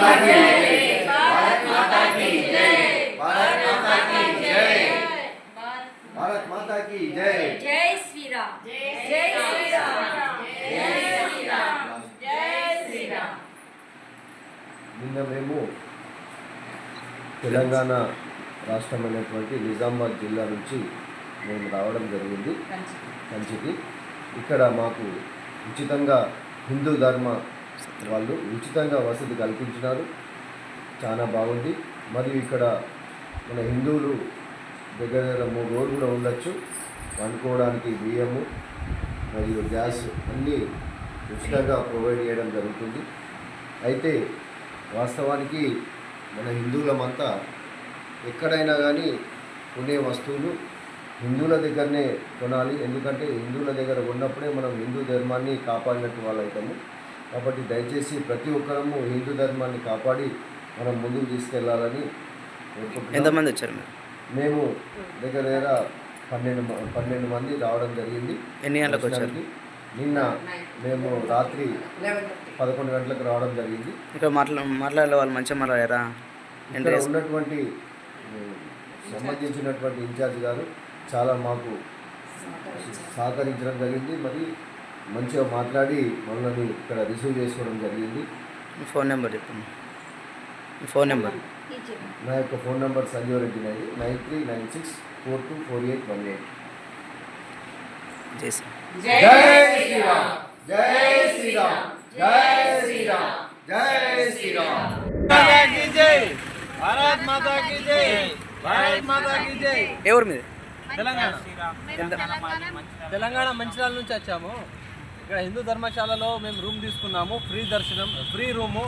भारत माता की जय। भारत माता की जय। भारत माता की जय। जय श्री राम। जय श्री राम। जय श्री राम। जय श्री राम। నిన్న మేము తెలంగాణ రాష్ట్రమైనటువంటి నిజామాబాద్ జిల్లా నుంచి మేము రావడం జరిగింది కంచికి. ఇక్కడ మాకు ఉచితంగా హిందూ ధర్మ వాళ్ళు ఉచితంగా వసతి కల్పించినారు. చాలా బాగుంది. మరియు ఇక్కడ మన హిందువులు దగ్గర 3 రోజులు కూడా ఉండొచ్చు. వండుకోవడానికి బియ్యము మరియు గ్యాస్ అన్నీ ఉచితంగా ప్రొవైడ్ చేయడం జరుగుతుంది. అయితే వాస్తవానికి మన హిందువులమంతా ఎక్కడైనా కానీ కొనే వస్తువులు హిందువుల దగ్గరనే కొనాలి. ఎందుకంటే హిందువుల దగ్గర ఉన్నప్పుడే మనం హిందూ ధర్మాన్ని కాపాడినట్టు వాళ్ళు అవుతాము. కాబట్టి దయచేసి ప్రతి ఒక్కరము హిందూ ధర్మాన్ని కాపాడి మనం ముందుకు తీసుకెళ్లాలని కోరుకుంటున్నాం. ఎంతమంది వచ్చారు? మేము దగ్గర 12 మంది రావడం జరిగింది. ఎన్ని గంటలకు వచ్చారు? నిన్న మేము రాత్రి 11 గంటలకు రావడం జరిగింది. ఇక్కడ మాట్లాడే వాళ్ళు మంచిగా మాట్లాడారా? ఇక్కడ ఉన్నటువంటి సంబంధించినటువంటి ఇన్ఛార్జ్ గారు చాలా మాకు సహకరించడం జరిగింది. మరి మంచిగా మాట్లాడి మనల్ని ఇక్కడ రిసీవ్ చేసుకోవడం జరిగింది. ఫోన్ నెంబర్ చెప్పండి. ఫోన్ నెంబర్ నా యొక్క ఫోన్ నెంబర్ సంజీవ్ రెడ్డి 9396424818. జై శ్రీ जय श्री राम। जय श्री राम। जय श्री राम। जय श्री राम। माता की जय। भारत माता की जय। भारत माता की जय। ఎవరు మీది? తెలంగాణ మంచిర్యాల నుంచి వచ్చాము. ఇక్కడ హిందూ ధర్మశాలలో మేము రూమ్ తీసుకున్నాము. ఫ్రీ దర్శనం, ఫ్రీ రూము.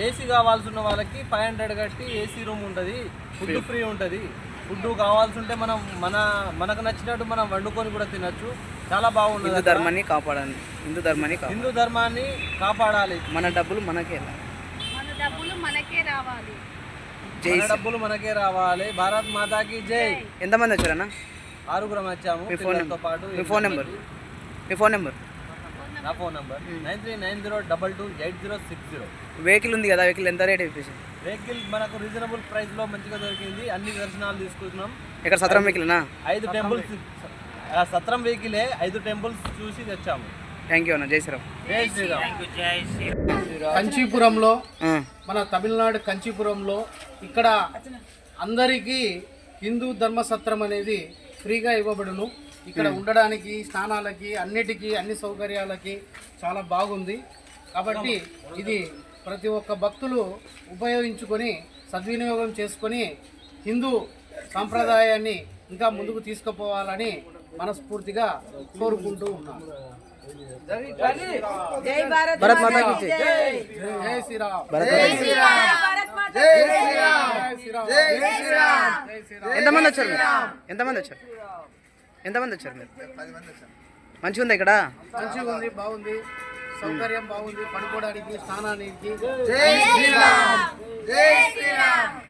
ఏసీ కావాల్సిన వాళ్ళకి 500 కట్టి ఏసీ రూమ్ ఉంటుంది. ఫుడ్ ఫ్రీ ఉంటుంది. ఫుడ్ కావాల్సి ఉంటే మనం మనకు నచ్చినట్టు మనం వండుకొని కూడా తినచ్చు. చాలా బాగుంటుంది. హిందూ ధర్మాన్ని కాపాడాలి. మన డబ్బులు మనకే రావాలి. భారత్ మాతాకి జై. ఎంతమంది వచ్చారన్నా? 6 వచ్చాము. పిల్లలతో పాటు. మీ ఫోన్ నెంబర్? నా ఫోన్ నెంబర్ 9390228060. వెహికల్ ఉంది కదా, వెహికల్ ఎంత రేట్ ఇప్పించి? వెహికల్ మనకు రీజనబుల్ ప్రైస్ లో మంచిగా దొరికింది. అన్ని దర్శనాలు తీసుకుంటున్నాం. ఇక్కడ సత్రం వెహికల్నా? 5 టెంపుల్స్ సత్రం వెహికలే 5 టెంపుల్స్ చూసి తెచ్చాము. థ్యాంక్ యూ అన్న. జై శ్రీరామ్. జై శ్రీరామ్. కంచీపురంలో, మన తమిళనాడు కంచీపురంలో ఇక్కడ అందరికీ హిందూ ధర్మసత్రం అనేది ఫ్రీగా ఇవ్వబడును. ఇక్కడ ఉండడానికి, స్నానాలకి, అన్నిటికీ, అన్ని సౌకర్యాలకి చాలా బాగుంది. కాబట్టి ఇది ప్రతి ఒక్క భక్తులు ఉపయోగించుకొని సద్వినియోగం చేసుకొని హిందూ సాంప్రదాయాన్ని ఇంకా ముందుకు తీసుకుపోవాలని మనస్ఫూర్తిగా కోరుకుంటూ ఉన్నాను. భారత్ మాతా కీ జై. జై శ్రీరామ్. जय श्री राम। जय श्री राम। जय श्री राम। ఎంతమంది వచ్చారు మీరు? మంచిగా ఉందా ఇక్కడ? మంచిగా ఉంది, బాగుంది, సౌకర్యం బాగుంది, పడుకోవడానికి, స్నానానికి. जय श्री राम। जय श्री राम।